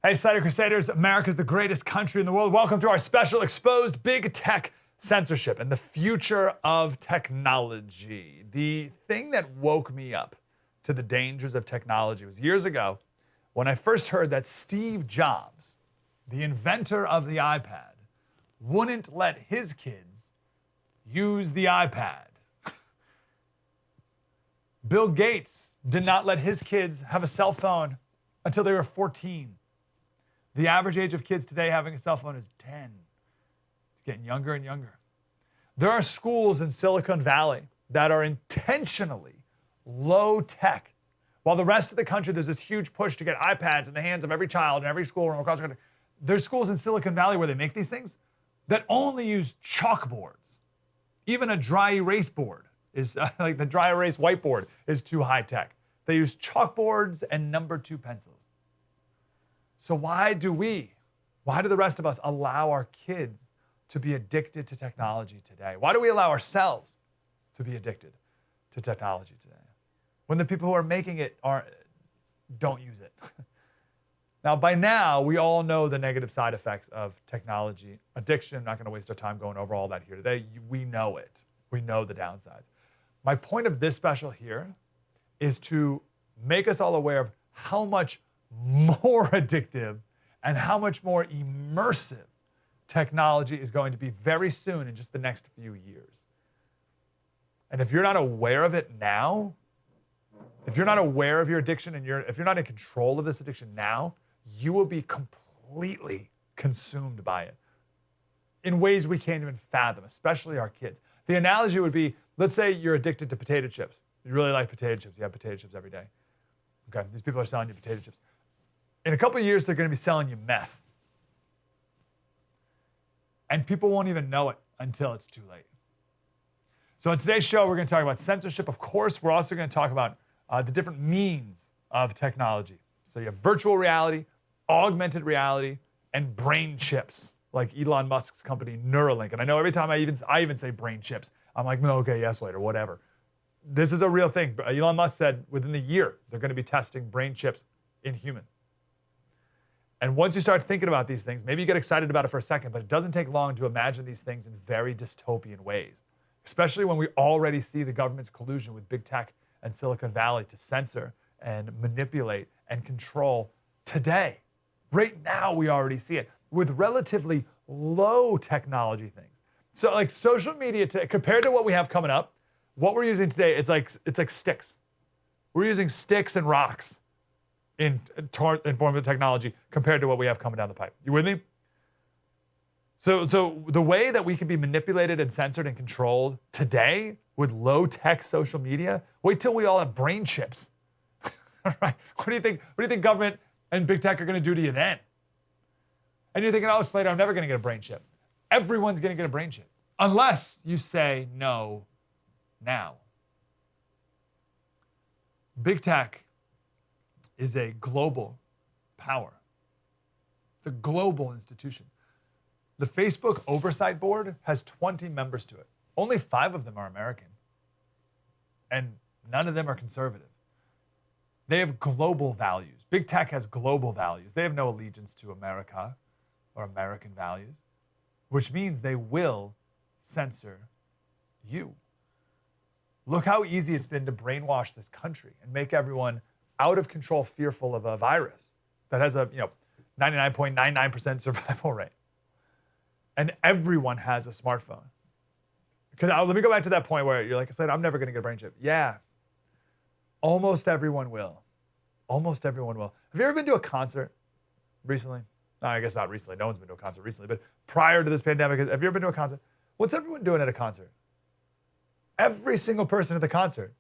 Hey, Slater Crusaders, America's the greatest country in the world. Welcome to our special Exposed Big Tech Censorship and the Future of Technology. The thing that woke me up to the dangers of technology was years ago when I first heard that Steve Jobs, the inventor of the iPad, wouldn't let his kids use the iPad. Bill Gates did not let his kids have a cell phone until they were 14. The average age of kids today having a cell phone is 10. It's getting younger and younger. There are schools in Silicon Valley that are intentionally low tech. While the rest of the country, there's this huge push to get iPads in the hands of every child in every schoolroom across the country. There's schools in Silicon Valley where they make these things that only use chalkboards. Even a dry erase board is like the dry erase whiteboard is too high tech. They use chalkboards and number 2 pencils. So why do the rest of us allow our kids to be addicted to technology today? Why do we allow ourselves to be addicted to technology today when the people who are making it don't use it? Now, by now, we all know the negative side effects of technology addiction. I'm not going to waste our time going over all that here today. We know it. We know the downsides. My point of this special here is to make us all aware of how much more addictive and how much more immersive technology is going to be very soon in just the next few years. And if you're not aware of it now, if you're not aware of your addiction and if you're not in control of this addiction now, you will be completely consumed by it in ways we can't even fathom, especially our kids. The analogy would be, let's say you're addicted to potato chips. You really like potato chips. You have potato chips every day. Okay, these people are selling you potato chips. In a couple of years, they're going to be selling you meth. And people won't even know it until it's too late. So in today's show, we're going to talk about censorship. Of course, we're also going to talk about the different means of technology. So you have virtual reality, augmented reality, and brain chips, like Elon Musk's company Neuralink. And I know every time I even say brain chips, I'm like, no, okay, yes, later, whatever. This is a real thing. Elon Musk said within the year, they're going to be testing brain chips in humans. And once you start thinking about these things, maybe you get excited about it for a second, but it doesn't take long to imagine these things in very dystopian ways, especially when we already see the government's collusion with big tech and Silicon Valley to censor and manipulate and control today. Right now, we already see it with relatively low technology things. So like social media, compared to what we have coming up, what we're using today, it's like sticks. We're using sticks and rocks in form of technology compared to what we have coming down the pipe. You with me? So the way that we can be manipulated and censored and controlled today with low-tech social media, wait till we all have brain chips. Right? What do you think government and big tech are going to do to you then? And you're thinking, oh, Slater, I'm never going to get a brain chip. Everyone's going to get a brain chip unless you say no now. Big tech is a global power. It's a global institution. The Facebook Oversight Board has 20 members to it. Only 5 of them are American. And none of them are conservative. They have global values. Big tech has global values. They have no allegiance to America or American values, which means they will censor you. Look how easy it's been to brainwash this country and make everyone out of control fearful of a virus that has a 99.99% survival rate. And everyone has a smartphone. Because let me go back to that point where you're like, I said, I'm never going to get a brain chip. Yeah, almost everyone will. Almost everyone will. Have you ever been to a concert recently? No, I guess not recently. No one's been to a concert recently. But prior to this pandemic, have you ever been to a concert? What's everyone doing at a concert? Every single person at the concert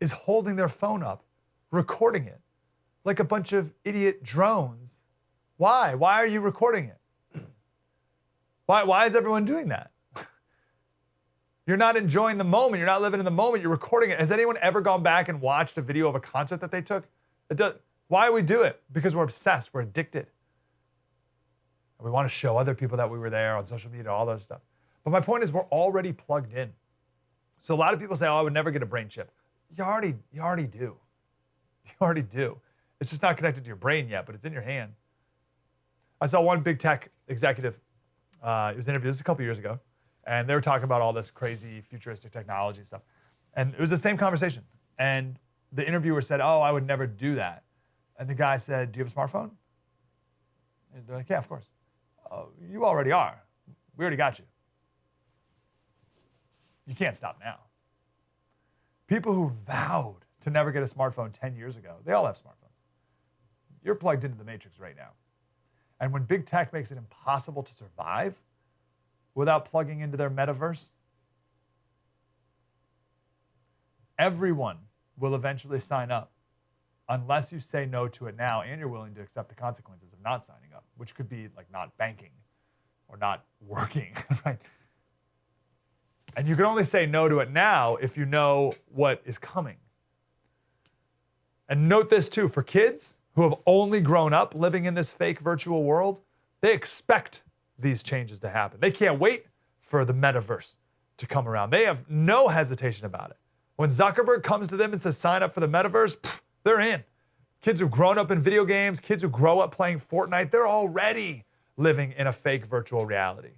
is holding their phone up, recording it like a bunch of idiot drones. Why? Why are you recording it? Why is everyone doing that? You're not enjoying the moment. You're not living in the moment. You're recording it. Has anyone ever gone back and watched a video of a concert that they took? Why do we do it? Because we're obsessed. We're addicted. And we want to show other people that we were there on social media, all that stuff. But my point is we're already plugged in. So a lot of people say, oh, I would never get a brain chip. You already do. You already do. It's just not connected to your brain yet, but it's in your hand. I saw one big tech executive, it was interviewed, this was a couple years ago, and they were talking about all this crazy futuristic technology stuff. And it was the same conversation. And the interviewer said, oh, I would never do that. And the guy said, do you have a smartphone? And they're like, yeah, of course. Oh, you already are. We already got you. You can't stop now. People who vowed to never get a smartphone 10 years ago, they all have smartphones. You're plugged into the matrix right now. And when big tech makes it impossible to survive without plugging into their metaverse, everyone will eventually sign up unless you say no to it now and you're willing to accept the consequences of not signing up, which could be like not banking or not working, right? And you can only say no to it now if you know what is coming. And note this too, for kids who have only grown up living in this fake virtual world, they expect these changes to happen. They can't wait for the metaverse to come around. They have no hesitation about it. When Zuckerberg comes to them and says, sign up for the metaverse, they're in. Kids who've grown up in video games, kids who grow up playing Fortnite, they're already living in a fake virtual reality.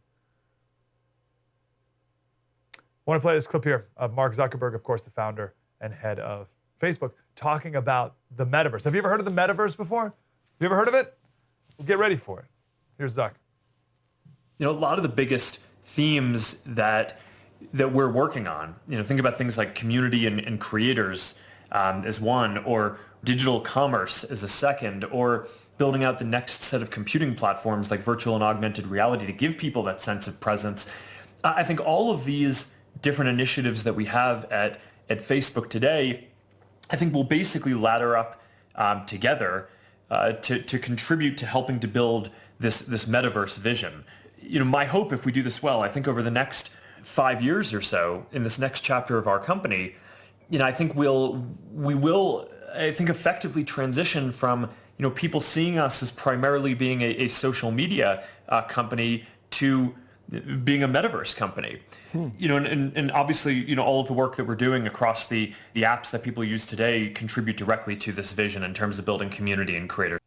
I want to play this clip here of Mark Zuckerberg, of course, the founder and head of Facebook, talking about the metaverse. Have you ever heard of the metaverse before? Have you ever heard of it? Well, get ready for it. Here's Zuck. You know, a lot of the biggest themes that we're working on, you know, think about things like community and creators as one, or digital commerce as a second, or building out the next set of computing platforms like virtual and augmented reality to give people that sense of presence. I think all of these different initiatives that we have at Facebook today, I think will basically ladder up together to contribute to helping to build this metaverse vision. You know, my hope, if we do this well, I think over the next 5 years or so, in this next chapter of our company, you know, I think we will effectively transition from, you know, people seeing us as primarily being a social media company to being a metaverse company. You know, and obviously, you know, all of the work that we're doing across the apps that people use today contribute directly to this vision in terms of building community and creators.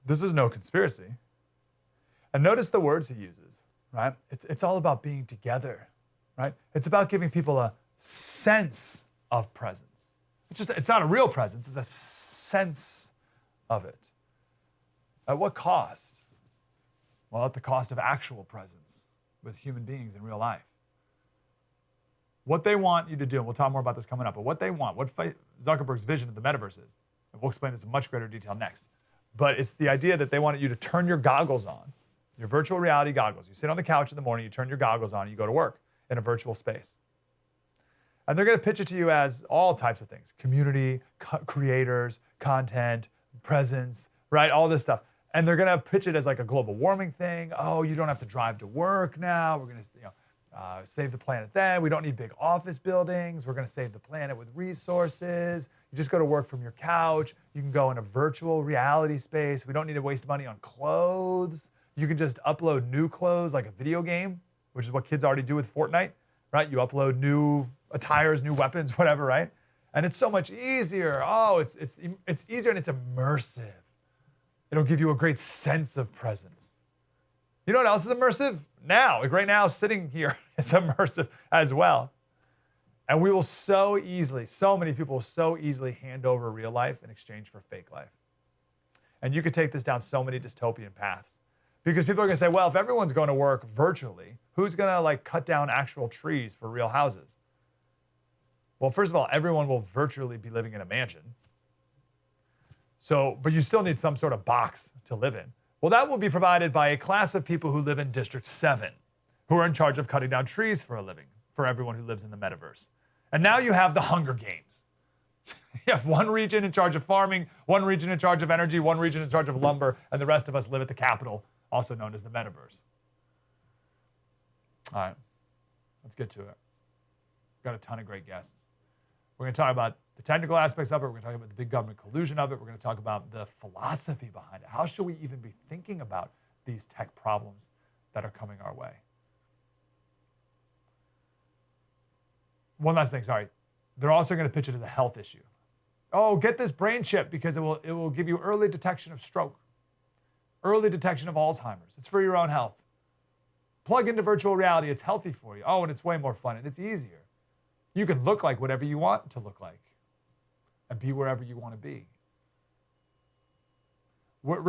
This is no conspiracy. And notice the words he uses, right? It's all about being together, right? It's about giving people a sense of presence. It's not a real presence, it's a sense of it. At what cost? Well, at the cost of actual presence with human beings in real life. What they want you to do, and we'll talk more about this coming up, but what they want, what Zuckerberg's vision of the metaverse is, and we'll explain this in much greater detail next, but it's the idea that they want you to turn your goggles on, your virtual reality goggles. You sit on the couch in the morning, you turn your goggles on, and you go to work in a virtual space. And they're going to pitch it to you as all types of things: community, creators, content, presence, right? All this stuff. And they're going to pitch it as like a global warming thing. Oh, you don't have to drive to work now. We're going to save the planet then. We don't need big office buildings. We're going to save the planet with resources. You just go to work from your couch. You can go in a virtual reality space. We don't need to waste money on clothes. You can just upload new clothes like a video game, which is what kids already do with Fortnite, right? You upload new attires, new weapons, whatever, right? And it's so much easier. Oh, it's easier and it's immersive. It'll give you a great sense of presence. You know what else is immersive? Now, like right now, sitting here is immersive as well. And we will so many people will so easily hand over real life in exchange for fake life. And you could take this down so many dystopian paths. Because people are gonna say, well, if everyone's going to work virtually, who's gonna like cut down actual trees for real houses? Well, first of all, everyone will virtually be living in a mansion. So, but you still need some sort of box to live in. Well, that will be provided by a class of people who live in District 7, who are in charge of cutting down trees for a living, for everyone who lives in the metaverse. And now you have the Hunger Games. You have one region in charge of farming, one region in charge of energy, one region in charge of lumber, and the rest of us live at the capital, also known as the metaverse. All right, let's get to it. We've got a ton of great guests. We're going to talk about the technical aspects of it. We're going to talk about the big government collusion of it. We're going to talk about the philosophy behind it. How should we even be thinking about these tech problems that are coming our way? One last thing, sorry. They're also going to pitch it as a health issue. Oh, get this brain chip because it will give you early detection of stroke. Early detection of Alzheimer's. It's for your own health. Plug into virtual reality. It's healthy for you. Oh, and it's way more fun and it's easier. You can look like whatever you want to look like and be wherever you want to be. We're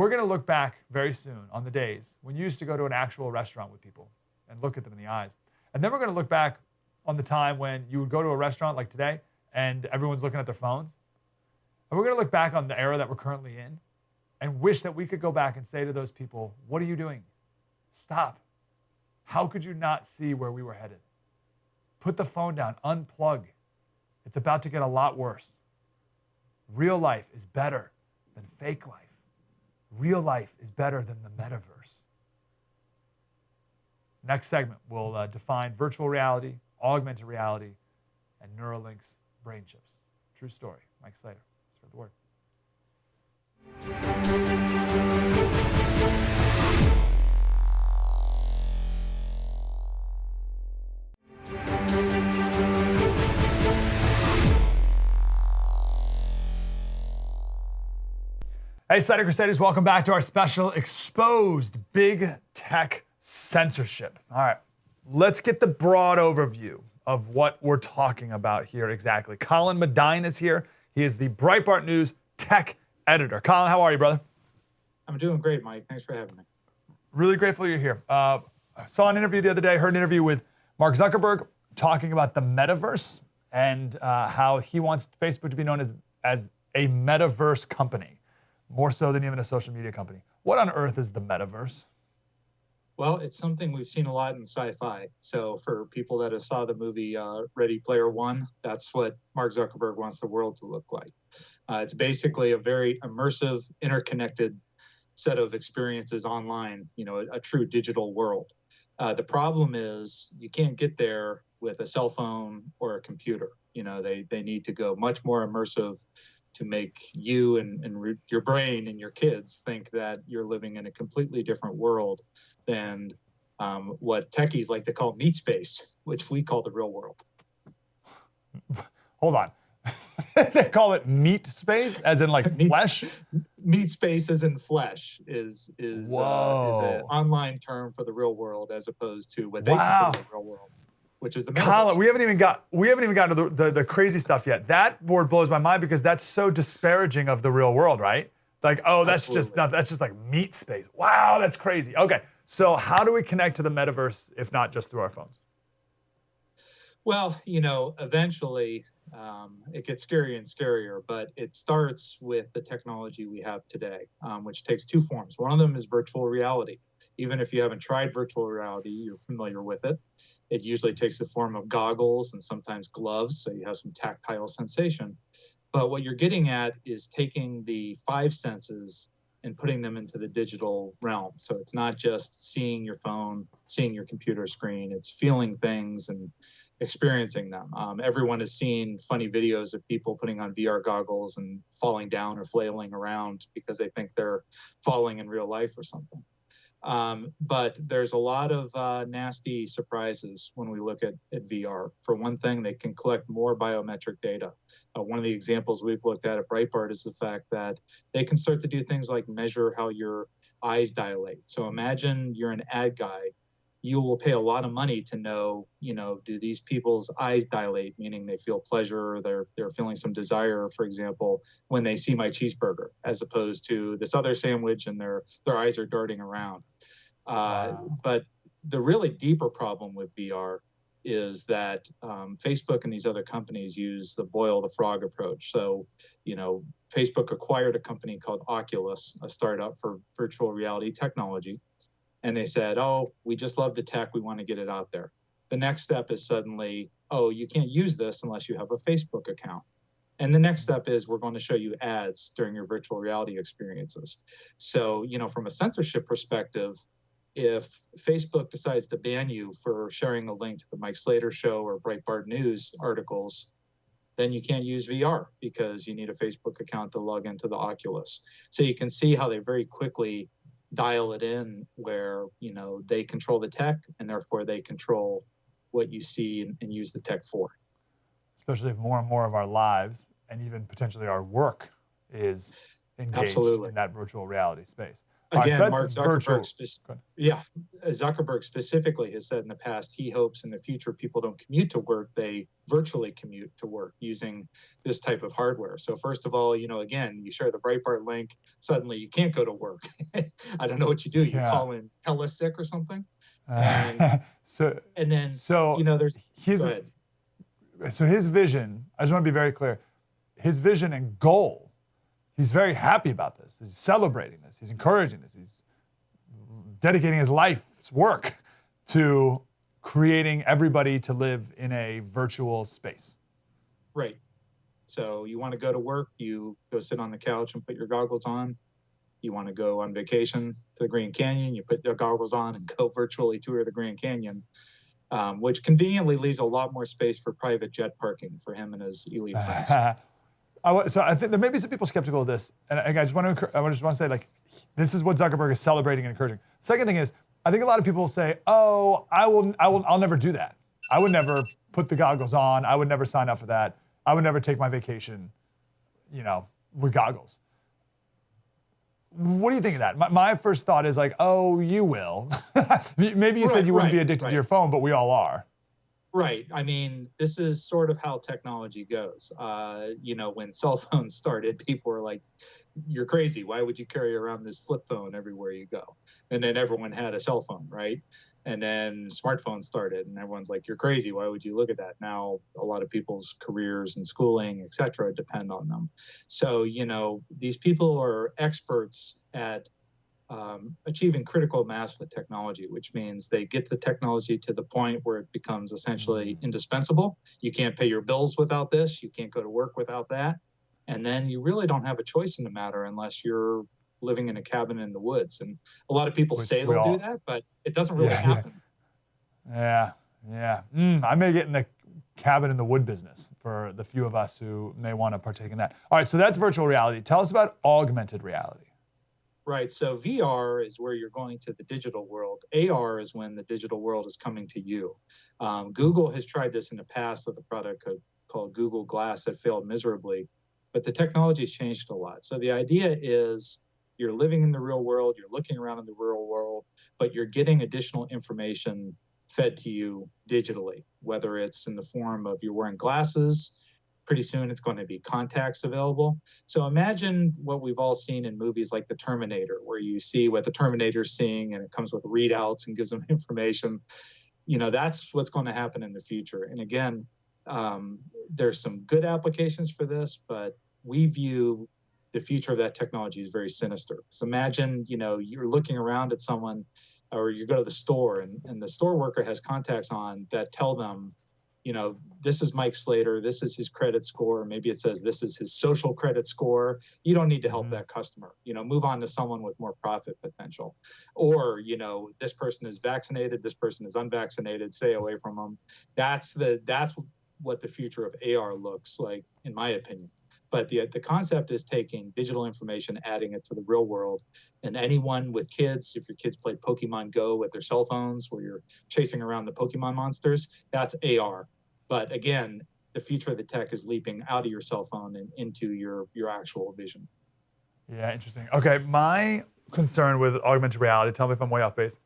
going to look back very soon on the days when you used to go to an actual restaurant with people and look at them in the eyes. And then we're going to look back on the time when you would go to a restaurant like today and everyone's looking at their phones. And we're going to look back on the era that we're currently in and wish that we could go back and say to those people, what are you doing? Stop. How could you not see where we were headed? Put the phone down, unplug. It's about to get a lot worse. Real life is better than fake life. Real life is better than the metaverse. Next segment, we'll define virtual reality, augmented reality, and Neuralink's brain chips. True story. Mike Slater, spread the word. Hey, Slater Crusaders, welcome back to our special Exposed Big Tech Censorship. All right, let's get the broad overview of what we're talking about here exactly. Colin Medine is here. He is the Breitbart News tech editor. Colin, how are you, brother? I'm doing great, Mike. Thanks for having me. Really grateful you're here. I saw an interview the other day, heard an interview with Mark Zuckerberg talking about the metaverse and how he wants Facebook to be known as a metaverse company, more so than even a social media company. What on earth is the metaverse? Well, it's something we've seen a lot in sci-fi. So for people that have saw the movie Ready Player One, that's what Mark Zuckerberg wants the world to look like. It's basically a very immersive, interconnected set of experiences online, a true digital world. The problem is you can't get there with a cell phone or a computer. They need to go much more immersive to make you and your brain and your kids think that you're living in a completely different world than what techies like to call meat space, which we call the real world. Hold on. They call it meat space, as in like flesh? Meat space as in flesh is an online term for the real world as opposed to what they consider the real world, which is the metaverse. Colin, we haven't even gotten to the crazy stuff yet. That word blows my mind because that's so disparaging of the real world, right? Like, oh, that's just like meat space. Wow, that's crazy. Okay, so how do we connect to the metaverse if not just through our phones? Well, eventually it gets scarier and scarier, but it starts with the technology we have today, which takes two forms. One of them is virtual reality. Even if you haven't tried virtual reality, you're familiar with it. It usually takes the form of goggles and sometimes gloves, so you have some tactile sensation. But what you're getting at is taking the five senses and putting them into the digital realm. So it's not just seeing your phone, seeing your computer screen, it's feeling things and experiencing them. Everyone has seen funny videos of people putting on VR goggles and falling down or flailing around because they think they're falling in real life or something. But there's a lot of nasty surprises when we look at VR. For one thing, they can collect more biometric data. One of the examples we've looked at Breitbart is the fact that they can start to do things like measure how your eyes dilate. So imagine you're an ad guy. You will pay a lot of money to know, do these people's eyes dilate, meaning they feel pleasure, or they're feeling some desire, for example, when they see my cheeseburger, as opposed to this other sandwich and their eyes are darting around. But the really deeper problem with VR is that Facebook and these other companies use the boil the frog approach. So, Facebook acquired a company called Oculus, a startup for virtual reality technology. And they said, oh, we just love the tech. We want to get it out there. The next step is suddenly, oh, you can't use this unless you have a Facebook account. And the next step is we're going to show you ads during your virtual reality experiences. So, from a censorship perspective, if Facebook decides to ban you for sharing a link to the Mike Slater show or Breitbart News articles, then you can't use VR because you need a Facebook account to log into the Oculus. So you can see how they very quickly dial it in where, they control the tech and therefore they control what you see and use the tech for. Especially if more and more of our lives and even potentially our work is engaged Absolutely. in that virtual reality space. All right, so Again, that's Mark virtual. Zuckerberg, Zuckerberg specifically has said in the past he hopes in the future people don't commute to work, they virtually commute to work using this type of hardware. So first of all, again, you share the Breitbart link, suddenly you can't go to work. I don't know what you do. You call in telesick or something. And so there's his go ahead. So his vision, I just want to be very clear, his vision and goal, he's very happy about this. He's celebrating this. He's encouraging this. He's dedicating his life's work to creating everybody to live in a virtual space. Right. So you want to go to work, you go sit on the couch and put your goggles on. You want to go on vacation to the Grand Canyon, you put your goggles on and go virtually tour the Grand Canyon. Which conveniently leaves a lot more space for private jet parking for him and his elite friends. So I think there may be some people skeptical of this, and I just want to say, like, this is what Zuckerberg is celebrating and encouraging. Second thing is, I think a lot of people say, "Oh, I'll never do that. I would never put the goggles on. I would never sign up for that. I would never take my vacation, with goggles." What do you think of that? My first thought is like, oh, you will. Maybe you said you wouldn't be addicted to your phone, but we all are. Right. I mean, this is sort of how technology goes. When cell phones started, people were like, you're crazy. Why would you carry around this flip phone everywhere you go? And then everyone had a cell phone, right? And then smartphones started and everyone's like, you're crazy. Why would you look at that? Now, a lot of people's careers and schooling, et cetera, depend on them. So, these people are experts at achieving critical mass with technology, which means they get the technology to the point where it becomes essentially indispensable. You can't pay your bills without this. You can't go to work without that. And then you really don't have a choice in the matter unless you're living in a cabin in the woods. And a lot of people say they'll do that, but it doesn't really happen. Yeah. I may get in the cabin in the wood business for the few of us who may want to partake in that. All right, so that's virtual reality. Tell us about augmented reality. Right, so VR is where you're going to the digital world. AR is when the digital world is coming to you. Google has tried this in the past with a product called Google Glass that failed miserably, but the technology has changed a lot. So the idea is you're living in the real world, you're looking around in the real world, but you're getting additional information fed to you digitally, whether it's in the form of you're wearing glasses. Pretty soon it's going to be contacts available. So imagine what we've all seen in movies like The Terminator, where you see what the Terminator's seeing and it comes with readouts and gives them information. That's what's going to happen in the future. And again, there's some good applications for this, but we view the future of that technology is very sinister. So imagine, you're looking around at someone or you go to the store and the store worker has contacts on that tell them, this is Mike Slater, this is his credit score. Maybe it says this is his social credit score. You don't need to help that customer. Move on to someone with more profit potential. Or, this person is vaccinated, this person is unvaccinated, stay away from them. That's what the future of AR looks like, in my opinion. But the concept is taking digital information, adding it to the real world. And anyone with kids, if your kids play Pokemon Go with their cell phones where you're chasing around the Pokemon monsters, that's AR. But again, the future of the tech is leaping out of your cell phone and into your actual vision. Yeah, interesting. Okay, my concern with augmented reality, tell me if I'm way off base,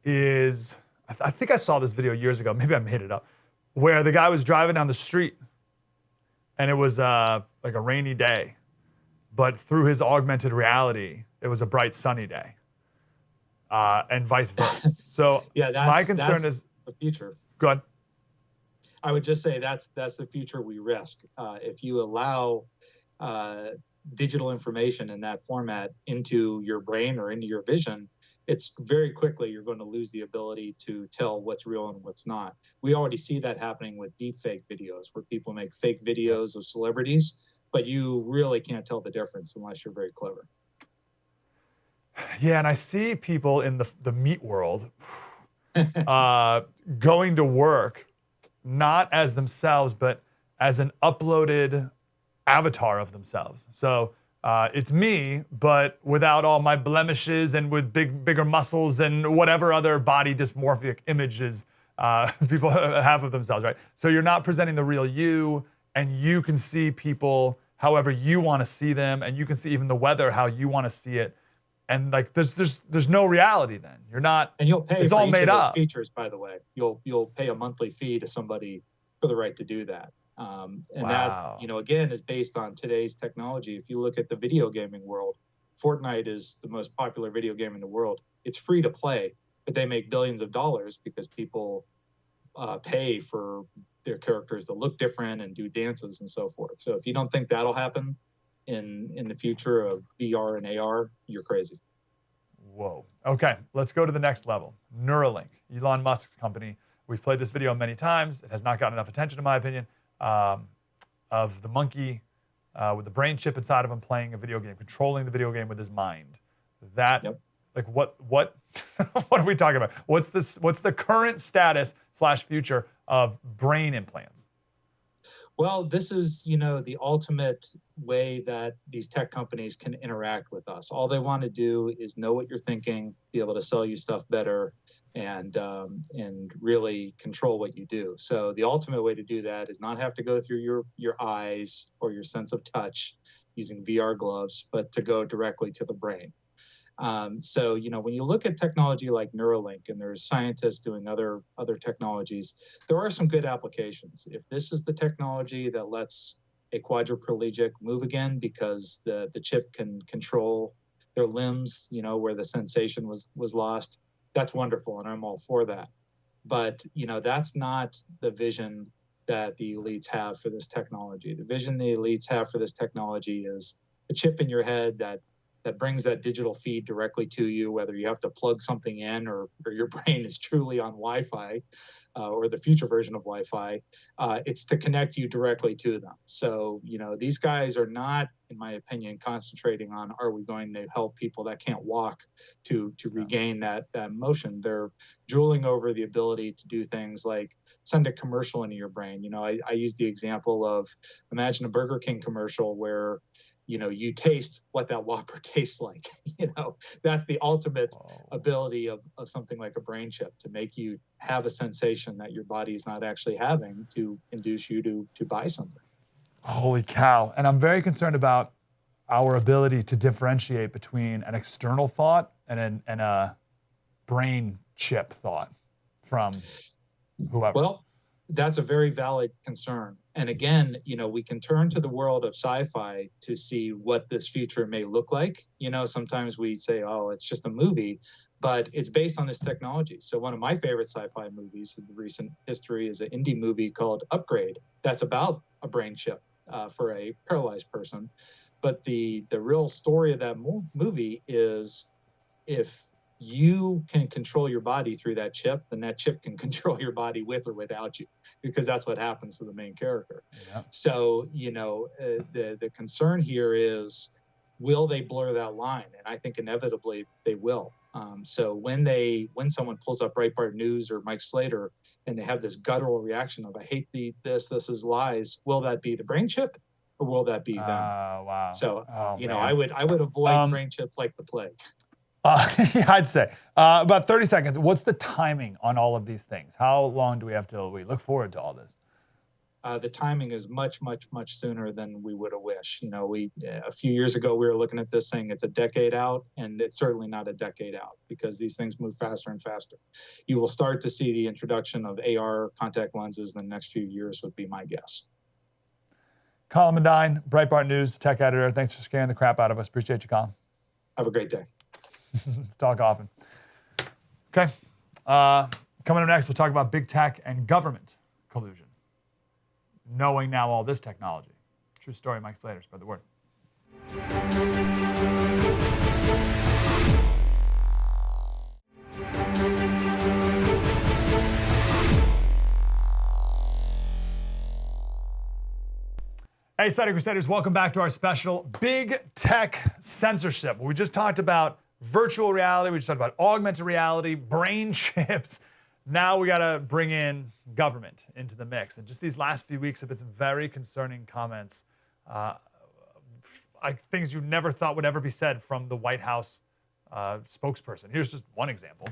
is I think I saw this video years ago, maybe I made it up, where the guy was driving down the street and it was like a rainy day, but through his augmented reality, it was a bright sunny day, and vice versa. So my concern is the future. Go ahead. I would just say that's the future we risk. If you allow digital information in that format into your brain or into your vision, it's very quickly you're going to lose the ability to tell what's real and what's not. We already see that happening with deepfake videos, where people make fake videos of celebrities, but you really can't tell the difference unless you're very clever. Yeah, and I see people in the meat world going to work not as themselves, but as an uploaded avatar of themselves. So it's me, but without all my blemishes and with bigger muscles and whatever other body dysmorphic images people have of themselves, right? So you're not presenting the real you, and you can see people however you want to see them, and you can see even the weather how you want to see it. And like there's no reality then. You're not. And you'll pay it's for all each made of those up. features, by the way. You'll pay a monthly fee to somebody for the right to do that. And Wow. that, again, is based on today's technology. If you look at the video gaming world, Fortnite is the most popular video game in the world. It's free to play, but they make billions of dollars because people pay for their characters to look different and do dances and so forth. So if you don't think that'll happen in the future of VR and AR, you're crazy. Whoa. Okay, let's go to the next level. Neuralink, Elon Musk's company. We've played this video many times. It has not gotten enough attention, in my opinion, of the monkey with the brain chip inside of him playing a video game, controlling the video game with his mind. That, Yep. like, what what are we talking about? What's the current status / future of brain implants? Well, this is, the ultimate way that these tech companies can interact with us. All they want to do is know what you're thinking, be able to sell you stuff better, and really control what you do. So the ultimate way to do that is not have to go through your eyes or your sense of touch using VR gloves, but to go directly to the brain. So, when you look at technology like Neuralink, and there's scientists doing other technologies, there are some good applications. If this is the technology that lets a quadriplegic move again because the chip can control their limbs, where the sensation was lost, that's wonderful, and I'm all for that. But, that's not the vision that the elites have for this technology. The vision the elites have for this technology is a chip in your head that brings that digital feed directly to you, whether you have to plug something in or your brain is truly on Wi-Fi or the future version of Wi-Fi. It's to connect you directly to them. So, these guys are not, in my opinion, concentrating on, are we going to help people that can't walk to regain that motion? They're drooling over the ability to do things like send a commercial into your brain. I use the example of, imagine a Burger King commercial where you taste what that Whopper tastes like. That's the ultimate ability of something like a brain chip, to make you have a sensation that your body is not actually having, to induce you to buy something. Holy cow. And I'm very concerned about our ability to differentiate between an external thought and a brain chip thought from whoever. Well, that's a very valid concern. And again, we can turn to the world of sci-fi to see what this future may look like. Sometimes we say, oh, it's just a movie, but it's based on this technology. So one of my favorite sci-fi movies in the recent history is an indie movie called Upgrade. That's about a brain chip for a paralyzed person. But the real story of that movie is, if you can control your body through that chip, then that chip can control your body with or without you, because that's what happens to the main character. Yeah. So, the concern here is, will they blur that line? And I think inevitably they will. So when someone pulls up Breitbart News or Mike Slater and they have this guttural reaction of, I hate this is lies, will that be the brain chip or will that be them? Wow. So, man. I would avoid brain chips like the plague. Yeah, I'd say. About 30 seconds. What's the timing on all of these things? How long do we have till we look forward to all this? The timing is much, much, much sooner than we would have wished. A few years ago, we were looking at this saying it's a decade out, and it's certainly not a decade out, because these things move faster and faster. You will start to see the introduction of AR contact lenses in the next few years, would be my guess. Colin Medine, Breitbart News tech editor. Thanks for scaring the crap out of us. Appreciate you, Colin. Have a great day. Let's talk often. Okay. Coming up next, we'll talk about big tech and government collusion. Knowing now all this technology. True story, Mike Slater. Spread the word. Hey, Slater Crusaders, welcome back to our special Big Tech Censorship. We just talked about virtual reality, we just talked about augmented reality, brain chips. Now we got to bring in government into the mix. And just these last few weeks have been some very concerning comments, things you never thought would ever be said from the White House spokesperson. Here's just one example.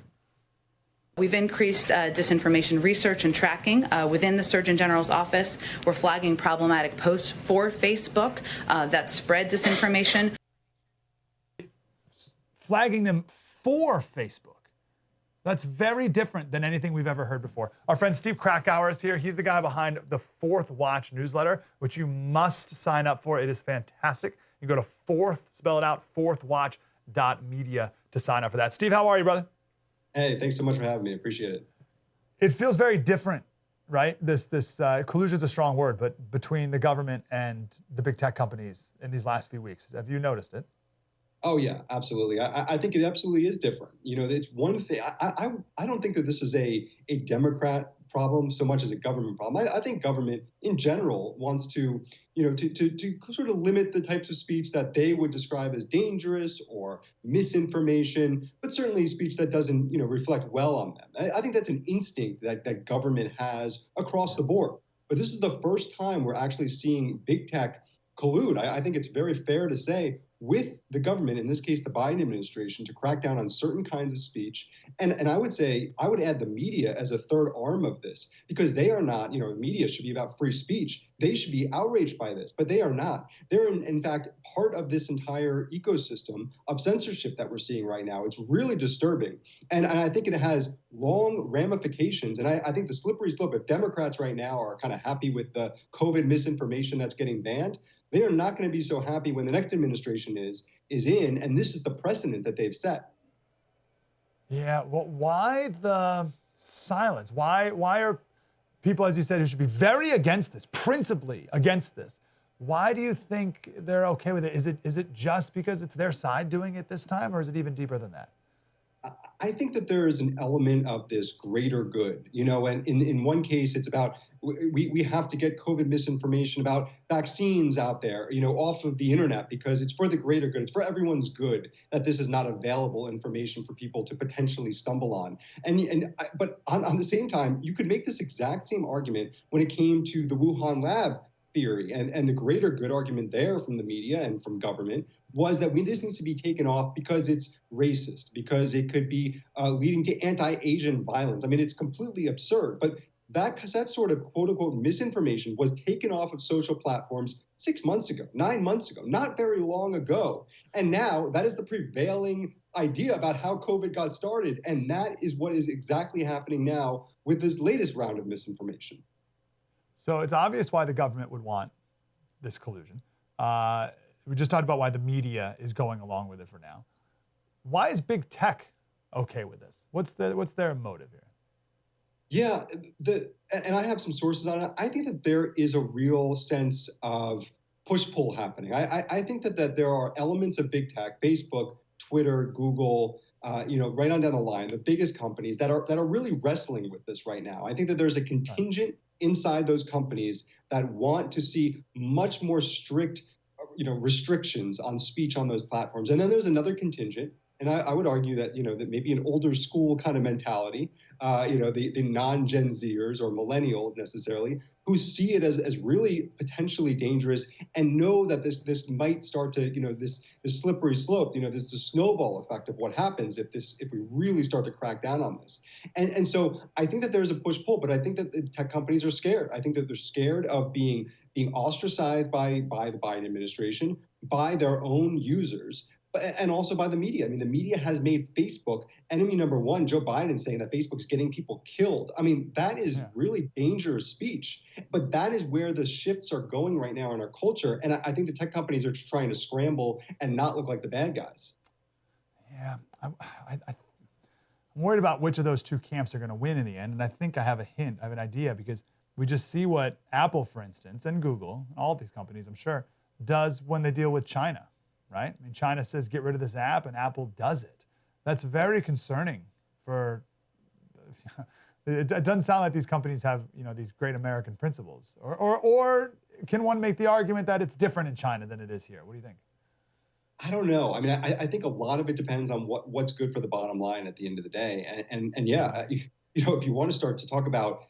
We've increased disinformation research and tracking within the Surgeon General's office. We're flagging problematic posts for Facebook that spread disinformation. Flagging them for Facebook. That's very different than anything we've ever heard before. Our friend Steve Krakauer is here. He's the guy behind the Fourth Watch newsletter, which you must sign up for. It is fantastic. You go to fourthwatch.media to sign up for that. Steve, how are you, brother? Hey, thanks so much for having me. Appreciate it. It feels very different, right? This collusion is a strong word, but between the government and the big tech companies in these last few weeks. Have you noticed it? Oh yeah, absolutely. I think it absolutely is different. You know, it's one thing. I don't think that this is a Democrat problem so much as a government problem. I think government in general wants to, to sort of limit the types of speech that they would describe as dangerous or misinformation, but certainly speech that doesn't, reflect well on them. I think that's an instinct that government has across the board. But this is the first time we're actually seeing big tech collude. I think it's very fair to say with the government, in this case, the Biden administration, to crack down on certain kinds of speech. And I would say, I would add the media as a third arm of this, because they are not, the media should be about free speech. They should be outraged by this, but they are not. They're in fact part of this entire ecosystem of censorship that we're seeing right now. It's really disturbing. And I think it has long ramifications. And I think the slippery slope, if Democrats right now are kind of happy with the COVID misinformation that's getting banned, they are not going to be so happy when the next administration is in, and this is the precedent that they've set. Yeah, well, why the silence? Why are people, as you said, who should be very against this, principally against this, why do you think they're okay with it? Is it just because it's their side doing it this time, or is it even deeper than that? I think that there is an element of this greater good, and in one case, it's about we have to get COVID misinformation about vaccines out there, off of the internet, because it's for the greater good. It's for everyone's good that this is not available information for people to potentially stumble on. But on the same time, you could make this exact same argument when it came to the Wuhan lab theory, and the greater good argument there from the media and from government was that this needs to be taken off because it's racist, because it could be leading to anti-Asian violence. I mean, it's completely absurd. But that sort of quote-unquote misinformation was taken off of social platforms 6 months ago, 9 months ago, not very long ago. And now that is the prevailing idea about how COVID got started. And that is what is exactly happening now with this latest round of misinformation. So it's obvious why the government would want this collusion. We just talked about why the media is going along with it for now. Why is big tech okay with this? What's their motive here? Yeah, and I have some sources on it. I think that there is a real sense of push-pull happening. I think that there are elements of big tech, Facebook, Twitter, Google, right on down the line, the biggest companies that are really wrestling with this right now. I think that there's a contingent inside those companies that want to see much more strict, restrictions on speech on those platforms. And then there's another contingent, and I would argue that, that maybe an older school kind of mentality, the non-Gen Zers or millennials necessarily, who see it as really potentially dangerous and know that this might start to, this slippery slope, this is a snowball effect of what happens if we really start to crack down on this. And so I think that there's a push-pull, but I think that the tech companies are scared. I think that they're scared of being ostracized by the Biden administration, by their own users, and also by the media. I mean, the media has made Facebook enemy number one. Joe Biden saying that Facebook's getting people killed. I mean, that is really dangerous speech. But that is where the shifts are going right now in our culture. And I think the tech companies are just trying to scramble and not look like the bad guys. Yeah, I'm worried about which of those two camps are going to win in the end. And I think I have a hint, I have an idea, because we just see what Apple, for instance, and Google, all these companies, I'm sure, does when they deal with China. Right? I mean, China says, get rid of this app, and Apple does it. That's very concerning for, it doesn't sound like these companies have, these great American principles. Or can one make the argument that it's different in China than it is here? What do you think? I don't know. I mean, I think a lot of it depends on what's good for the bottom line at the end of the day. And yeah, if you want to start to talk about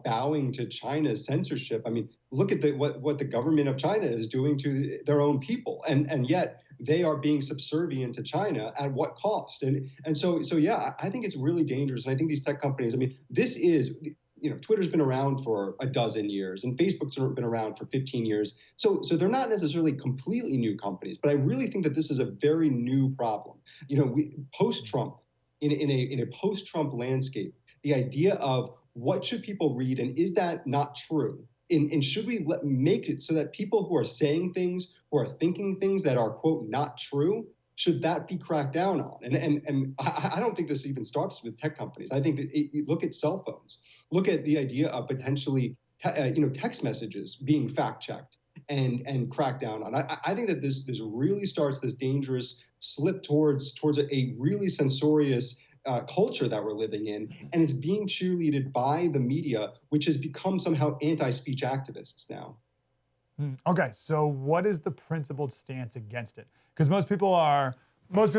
bowing to China's censorship, I mean, look at what the government of China is doing to their own people. And yet they are being subservient to China at what cost? And so yeah, I think it's really dangerous. And I think these tech companies, I mean, this is, Twitter's been around for a dozen years and Facebook's been around for 15 years. So they're not necessarily completely new companies, but I really think that this is a very new problem. Post-Trump, in a post-Trump landscape, the idea of what should people read and is that not true? And should we make it so that people who are saying things, who are thinking things that are, quote, not true, should that be cracked down on? And I don't think this even starts with tech companies. I think that look at cell phones. Look at the idea of potentially text messages being fact-checked and cracked down on. I think that this really starts this dangerous slip towards a really censorious culture that we're living in, and it's being cheerleaded by the media, which has become somehow anti-speech activists now. Okay, so what is the principled stance against it? Because most people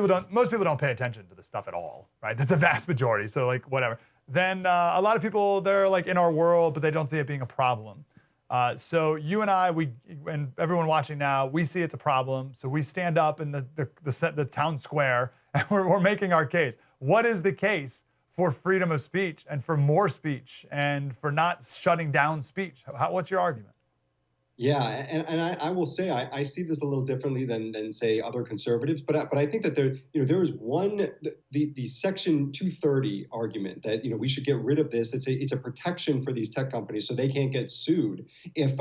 don't pay attention to this stuff at all, right? That's a vast majority. So like whatever. Then a lot of people, they're like in our world, but they don't see it being a problem. So you and I, and everyone watching now, we see it's a problem. So we stand up in the town square and we're making our case. What is the case for freedom of speech and for more speech and for not shutting down speech? What's your argument? Yeah, and I will say I see this a little differently than say other conservatives, but I think that there is one the Section 230 argument that we should get rid of this. It's a protection for these tech companies so they can't get sued if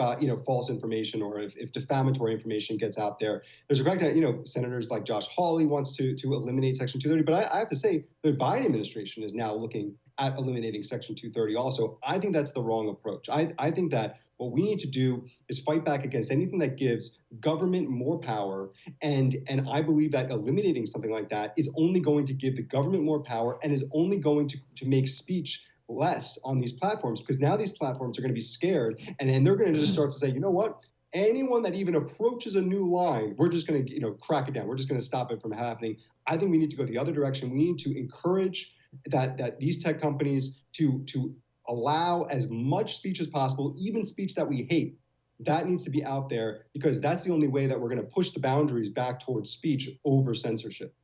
false information or if defamatory information gets out there. There's a correct senators like Josh Hawley wants to eliminate Section 230, but I have to say the Biden administration is now looking at eliminating Section 230 also. I think that's the wrong approach. I think that what we need to do is fight back against anything that gives government more power. And I believe that eliminating something like that is only going to give the government more power and is only going to make speech less on these platforms, because now these platforms are going to be scared and they're going to just start to say, you know what? Anyone that even approaches a new line, we're just going to crack it down. We're just going to stop it from happening. I think we need to go the other direction. We need to encourage that these tech companies to allow as much speech as possible, even speech that we hate. That needs to be out there because that's the only way that we're going to push the boundaries back towards speech over censorship.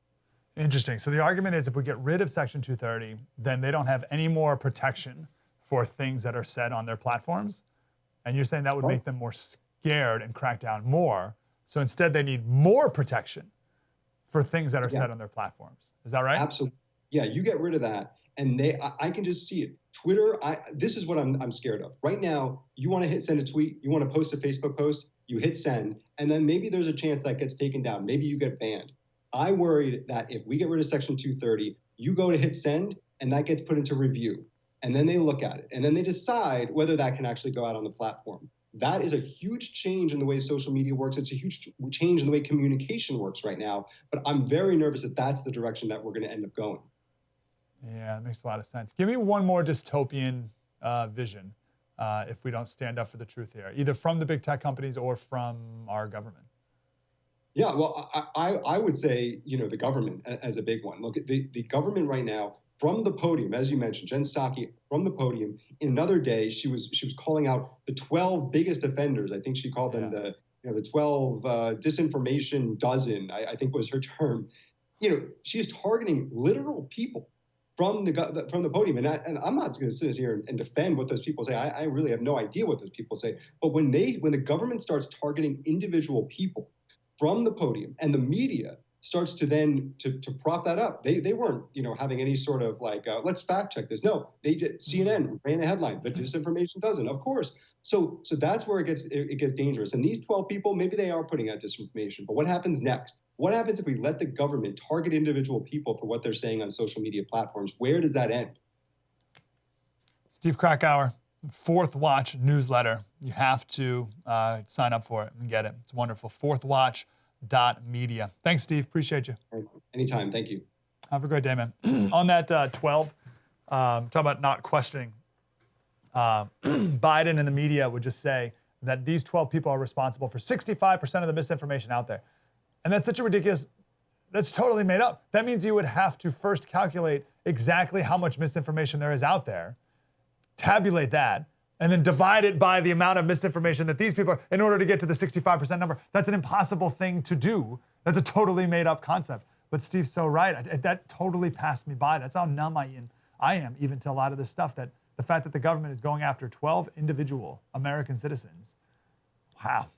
Interesting. So the argument is if we get rid of Section 230, then they don't have any more protection for things that are said on their platforms. And you're saying that would make them more scared and crack down more. So instead they need more protection for things that are said on their platforms. Is that right? Absolutely. Yeah, you get rid of that. And I can just see it. Twitter, this is what I'm scared of. Right now, you want to send a tweet, you want to post a Facebook post, you hit send, and then maybe there's a chance that gets taken down. Maybe you get banned. I worried that if we get rid of Section 230, you go to hit send, and that gets put into review. And then they look at it, and then they decide whether that can actually go out on the platform. That is a huge change in the way social media works. It's a huge change in the way communication works right now. But I'm very nervous that that's the direction that we're going to end up going. Yeah, it makes a lot of sense. Give me one more dystopian vision if we don't stand up for the truth here, either from the big tech companies or from our government. Yeah, well, I would say, the government as a big one. Look, the government right now, from the podium, as you mentioned, Jen Psaki, from the podium, in another day, she was calling out the 12 biggest offenders. I think she called them the 12 disinformation dozen, I think was her term. She is targeting literal people from the podium. And I'm not going to sit here and defend what those people say. I really have no idea what those people say. But when the government starts targeting individual people from the podium and the media starts to then to prop that up, they weren't having any sort of like let's fact check this. No, they did. CNN ran a headline, the disinformation doesn't, of course. So that's where it gets dangerous. And these 12 people, maybe they are putting out disinformation, but what happens next? What happens if we let the government target individual people for what they're saying on social media platforms? Where does that end? Steve Krakauer, Fourth Watch newsletter. You have to sign up for it and get it. It's wonderful. fourthwatch.media. Thanks, Steve. Appreciate you. Anytime. Thank you. Have a great day, man. On that 12, talking about not questioning, Biden and the media would just say that these 12 people are responsible for 65% of the misinformation out there. And that's such a ridiculous, that's totally made up. That means you would have to first calculate exactly how much misinformation there is out there, tabulate that, and then divide it by the amount of misinformation that these people are, in order to get to the 65% number. That's an impossible thing to do That's a totally made up concept. But Steve's so right. That totally passed me by. That's how numb I am even to a lot of this stuff, that the fact that the government is going after 12 individual American citizens. Wow,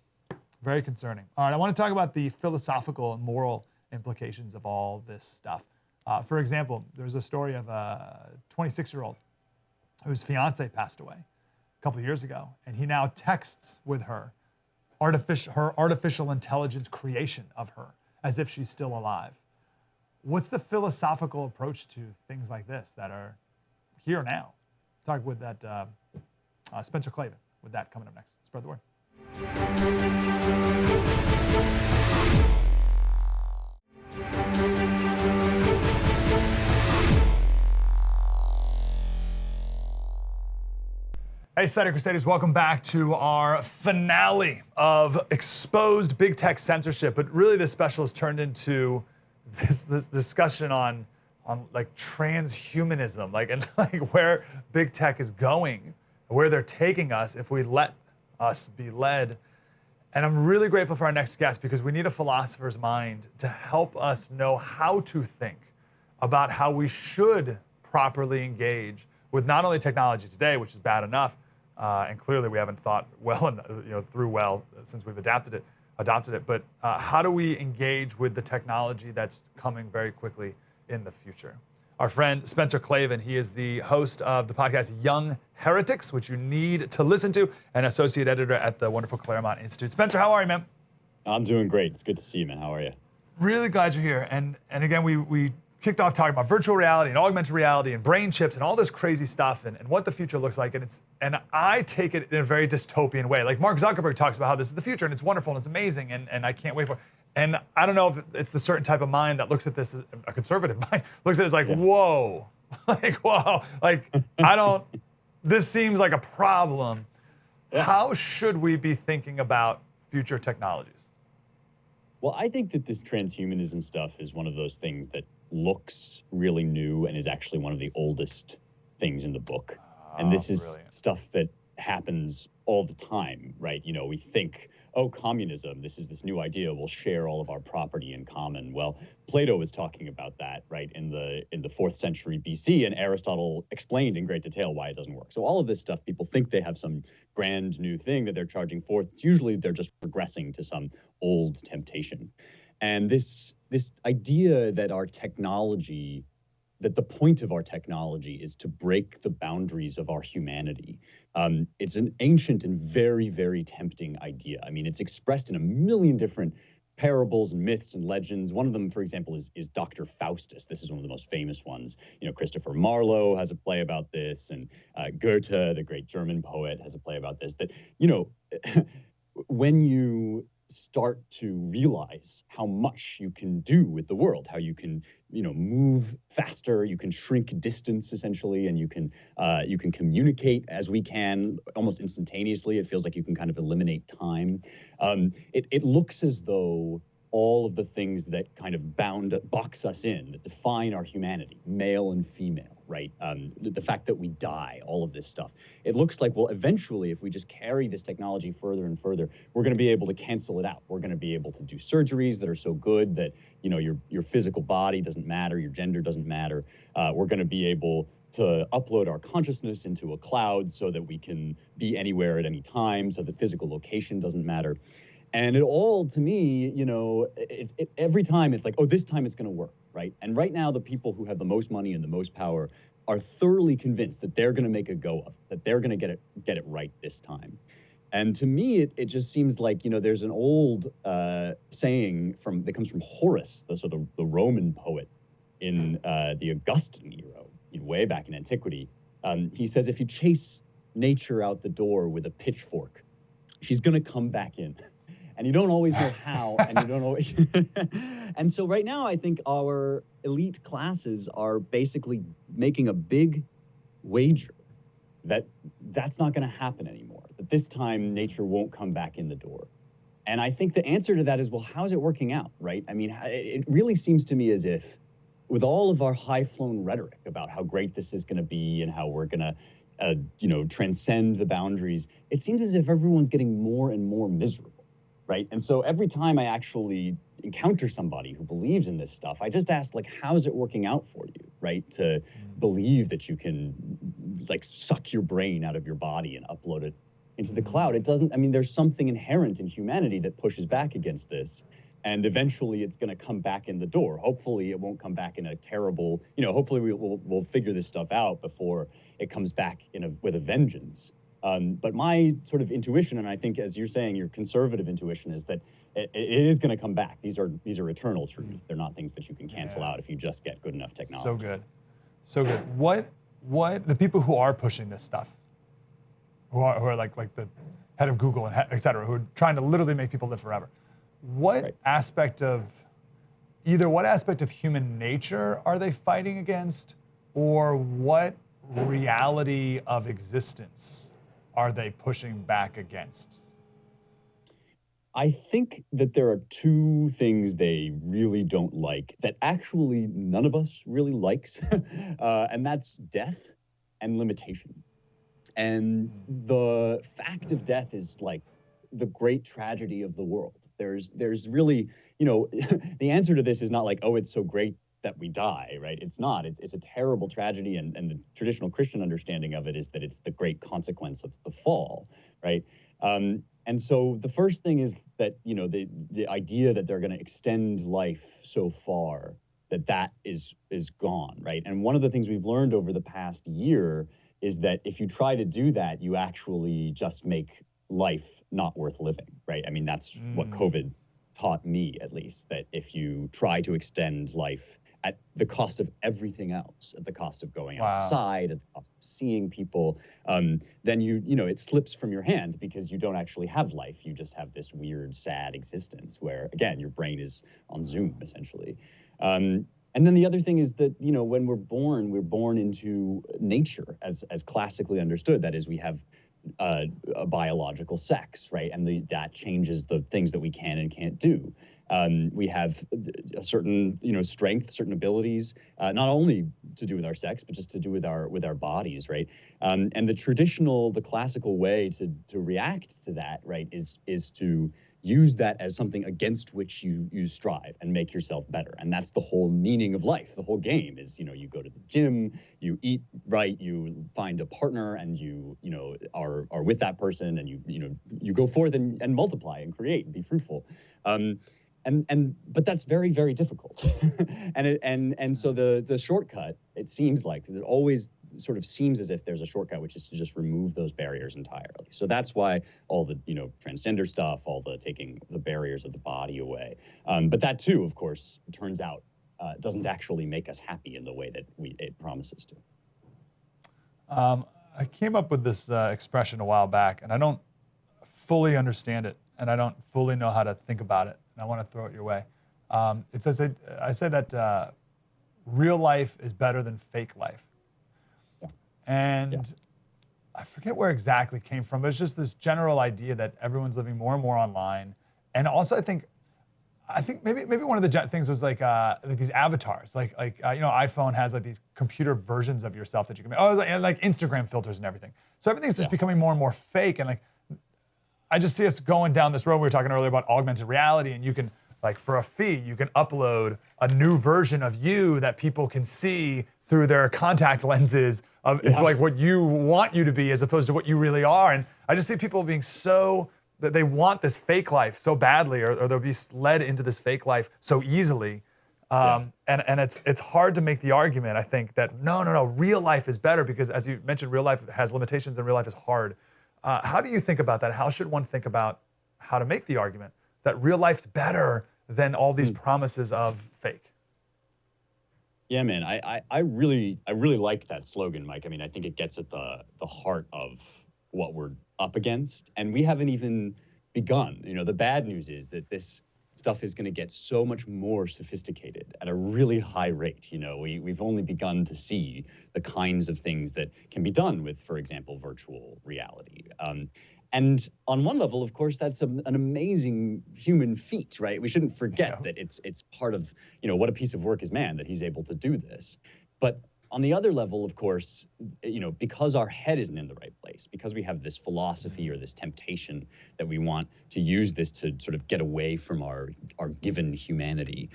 very concerning. All right, I want to talk about the philosophical and moral implications of all this stuff. For example, there's a story of a 26-year-old whose fiance passed away a couple of years ago, and he now texts with her artificial intelligence creation of her as if she's still alive. What's the philosophical approach to things like this that are here now? Talk with that Spencer KLAVAN with that coming up next. Spread the word. Hey, Slater Crusaders, welcome back to our finale of exposed big tech censorship. But really, this special has turned into this discussion on like transhumanism, like where big tech is going, where they're taking us if we let us be led. And I'm really grateful for our next guest, because we need a philosopher's mind to help us know how to think about how we should properly engage with not only technology today, which is bad enough, and clearly we haven't thought through well since we've adopted it, but how do we engage with the technology that's coming very quickly in the future? Our friend Spencer KLAVAN, he is the host of the podcast Young Heretics, which you need to listen to, and associate editor at the wonderful Claremont Institute. Spencer, how are you, man? I'm doing great. It's good to see you, man. How are you? Really glad you're here. And again, we kicked off talking about virtual reality and augmented reality and brain chips and all this crazy stuff and what the future looks like. And I take it in a very dystopian way. Like Mark Zuckerberg talks about how this is the future and it's wonderful and it's amazing and I can't wait for it. And I don't know if it's the certain type of mind that looks at this, as a conservative mind, looks at it as like, whoa, this seems like a problem. Yeah. How should we be thinking about future technologies? Well, I think that this transhumanism stuff is one of those things that looks really new and is actually one of the oldest things in the book. And this is brilliant stuff that happens all the time, right? You know, we think, oh, communism, this is this new idea, we'll share all of our property in common. Well, Plato was talking about that, right, in the 4th century BC, and Aristotle explained in great detail why it doesn't work. So all of this stuff, people think they have some grand new thing that they're charging forth. Usually they're just regressing to some old temptation. And this idea that our technology, that the point of our technology is to break the boundaries of our humanity. It's an ancient and very, very tempting idea. I mean, it's expressed in a million different parables and myths and legends. One of them, for example, is Dr. Faustus. This is one of the most famous ones. You know, Christopher Marlowe has a play about this, and Goethe, the great German poet, has a play about this. That, you know, when you start to realize how much you can do with the world, how you can, you know, move faster, you can shrink distance essentially, and you can communicate as we can almost instantaneously. It feels like you can kind of eliminate time. It looks as though all of the things that kind of box us in, that define our humanity, male and female, right? The fact that we die, all of this stuff. It looks like, well, eventually, if we just carry this technology further and further, we're going to be able to cancel it out. We're going to be able to do surgeries that are so good that, you know, your physical body doesn't matter, your gender doesn't matter. We're going to be able to upload our consciousness into a cloud so that we can be anywhere at any time, so that physical location doesn't matter. And it all, to me, you know, every time it's like, oh, this time it's going to work, right? And right now, the people who have the most money and the most power are thoroughly convinced that they're going to make a go of it, that they're going to get it right this time. And to me, it just seems like, you know, there's an old saying that comes from Horace, the Roman poet in the Augustan era, way back in antiquity. He says, if you chase nature out the door with a pitchfork, she's going to come back in. And you don't always know how, and you don't always. And so right now, I think our elite classes are basically making a big wager that that's not going to happen anymore, that this time nature won't come back in the door. And I think the answer to that is, well, how's it working out, right? I mean, it really seems to me as if with all of our high-flown rhetoric about how great this is going to be and how we're going to, transcend the boundaries, it seems as if everyone's getting more and more miserable. Right. And so every time I actually encounter somebody who believes in this stuff, I just ask, like, how's it working out for you, right? To believe that you can, like, suck your brain out of your body and upload it into the cloud. It doesn't, I mean, there's something inherent in humanity that pushes back against this. And eventually it's going to come back in the door. Hopefully it won't come back in a terrible, hopefully we'll figure this stuff out before it comes back with a vengeance. But my sort of intuition, and I think, as you're saying, your conservative intuition, is that it is going to come back. These are eternal truths. They're not things that you can cancel out if you just get good enough technology. So good. So good. What the people who are pushing this stuff, who are like the head of Google and et cetera, who are trying to literally make people live forever, what aspect of human nature are they fighting against, or what reality of existence are they pushing back against? I think that there are two things they really don't like that actually none of us really likes, and that's death and limitation. And the fact of death is like the great tragedy of the world. There's really, the answer to this is not like, oh, it's so great that we die, right? It's not. It's a terrible tragedy, and the traditional Christian understanding of it is that it's the great consequence of the fall, right? And so the first thing is that, the idea that they're going to extend life so far that is gone, right? And one of the things we've learned over the past year is that if you try to do that, you actually just make life not worth living, right? I mean, that's what COVID taught me, at least, that if you try to extend life at the cost of everything else, at the cost of going outside, at the cost of seeing people, then it slips from your hand because you don't actually have life. You just have this weird, sad existence where, again, your brain is on Zoom, essentially. And then the other thing is that, when we're born into nature as classically understood. That is, we have a biological sex, right? And that changes the things that we can and can't do. We have a certain, strength, certain abilities, not only to do with our sex, but just to do with our bodies, right? And the classical way to react to that, right, is to use that as something against which you strive and make yourself better. And that's the whole meaning of life. The whole game is, you go to the gym, you eat right, you find a partner, and you are with that person, and you go forth and multiply and create and be fruitful. But that's very, very difficult. and so the shortcut, it seems like there always sort of seems as if there's a shortcut, which is to just remove those barriers entirely. So that's why all the transgender stuff, all the taking the barriers of the body away. But that too, of course, turns out doesn't actually make us happy in the way that it promises to. I came up with this expression a while back, and I don't fully understand it, and I don't fully know how to think about it, and I want to throw it your way. It says I say that real life is better than fake life. And I forget where exactly it came from, but it's just this general idea that everyone's living more and more online. And also I think maybe one of the things was like these avatars, like iPhone has like these computer versions of yourself that you can make. Oh, like Instagram filters and everything. So everything's just becoming more and more fake. And like, I just see us going down this road. We were talking earlier about augmented reality, and you can, like, for a fee, you can upload a new version of you that people can see through their contact lenses. It's like what you want you to be as opposed to what you really are. And I just see people being so that they want this fake life so badly, or they'll be led into this fake life so easily. And it's hard to make the argument, I think, that no, real life is better because, as you mentioned, real life has limitations and real life is hard. How do you think about that? How should one think about how to make the argument that real life's better than all these promises of fake? Yeah, man, I really like that slogan, Mike. I mean, I think it gets at the heart of what we're up against, and we haven't even begun. The bad news is that this stuff is going to get so much more sophisticated at a really high rate. We've only begun to see the kinds of things that can be done with, for example, virtual reality. And on one level, of course, that's an amazing human feat, right? We shouldn't forget that it's part of, what a piece of work is man, that he's able to do this. But On the other level, of course, because our head isn't in the right place, because we have this philosophy or this temptation that we want to use this to sort of get away from our given humanity,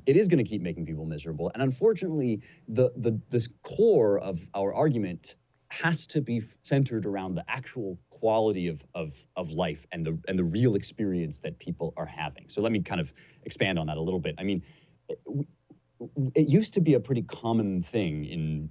it is going to keep making people miserable. And unfortunately, the core of our argument has to be centered around the actual quality of life and the real experience that people are having. So let me kind of expand on that a little bit. I mean, it used to be a pretty common thing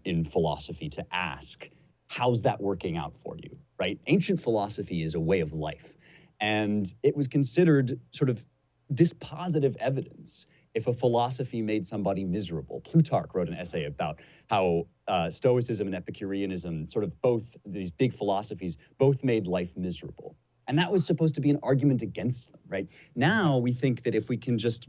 in philosophy to ask, how's that working out for you, right? Ancient philosophy is a way of life, and it was considered sort of dispositive evidence if a philosophy made somebody miserable. Plutarch wrote an essay about how Stoicism and Epicureanism, sort of both these big philosophies, both made life miserable. And that was supposed to be an argument against them, right? Now we think that if we can just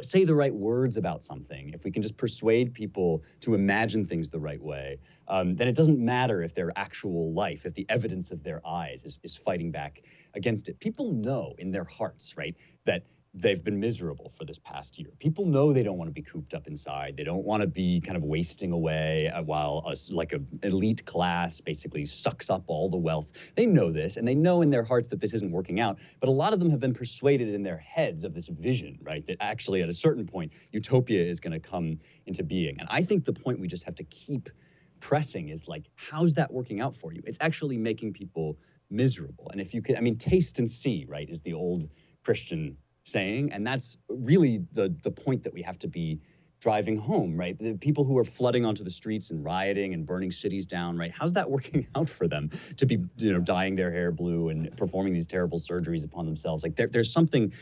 say the right words about something, if we can just persuade people to imagine things the right way, then it doesn't matter if their actual life, if the evidence of their eyes is fighting back against it. People know in their hearts, right, that they've been miserable for this past year. People know they don't want to be cooped up inside. They don't want to be kind of wasting away while an elite class basically sucks up all the wealth. They know this, and they know in their hearts that this isn't working out. But a lot of them have been persuaded in their heads of this vision, right, that actually at a certain point, utopia is going to come into being. And I think the point we just have to keep pressing is like, how's that working out for you? It's actually making people miserable. And if you could, I mean, taste and see, right, is the old Christian saying, and that's really the point that we have to be driving home, right? The people who are flooding onto the streets and rioting and burning cities down, right? How's that working out for them to be, dyeing their hair blue and performing these terrible surgeries upon themselves? Like there's something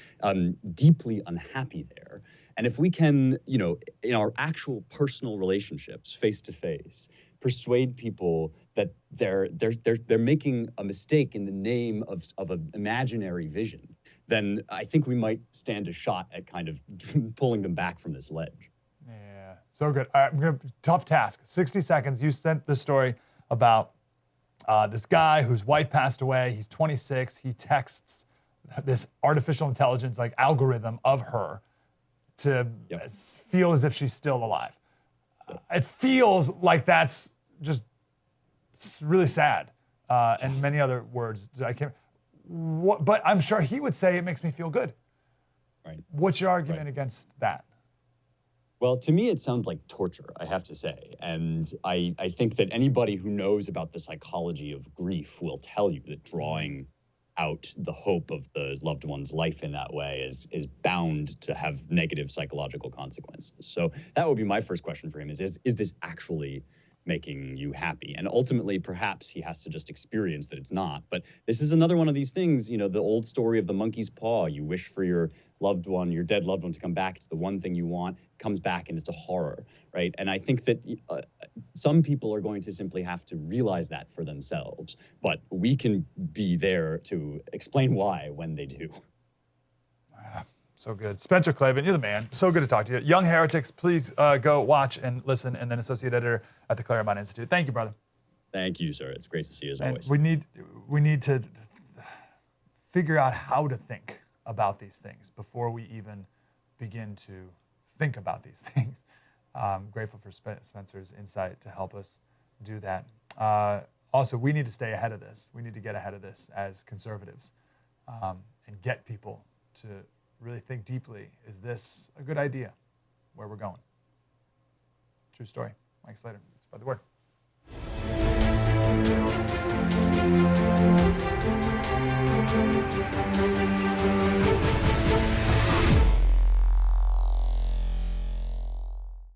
deeply unhappy there. And if we can, in our actual personal relationships, face to face, persuade people that they're making a mistake in the name of an imaginary vision, then I think we might stand a shot at kind of pulling them back from this ledge. Yeah, so good. All right, tough task. 60 seconds. You sent the story about this guy whose wife passed away. He's 26. He texts this artificial intelligence like algorithm of her to feel as if she's still alive. It feels like that's just really sad, and many other words. I can't. But I'm sure he would say it makes me feel good. Right. What's your argument against that? Well, to me, it sounds like torture, I have to say. And I think that anybody who knows about the psychology of grief will tell you that drawing out the hope of the loved one's life in that way is bound to have negative psychological consequences. So that would be my first question for him is this actually making you happy? And ultimately, perhaps he has to just experience that it's not. But this is another one of these things, the old story of the monkey's paw. You wish for your loved one, your dead loved one to come back. It's the one thing you want, comes back, and it's a horror, right? And I think that some people are going to simply have to realize that for themselves. But we can be there to explain why when they do. So good. Spencer KLAVAN, you're the man. So good to talk to you. Young Heretics, please go watch and listen, and then Associate Editor at the KLAVAN Institute. Thank you, brother. Thank you, sir. It's great to see you as and always. We need to figure out how to think about these things before we even begin to think about these things. I'm grateful for Spencer's insight to help us do that. Also, we need to stay ahead of this. We need to get ahead of this as conservatives and get people to really think deeply. Is this a good idea where we're going? True story. Mike Slater, spread the word.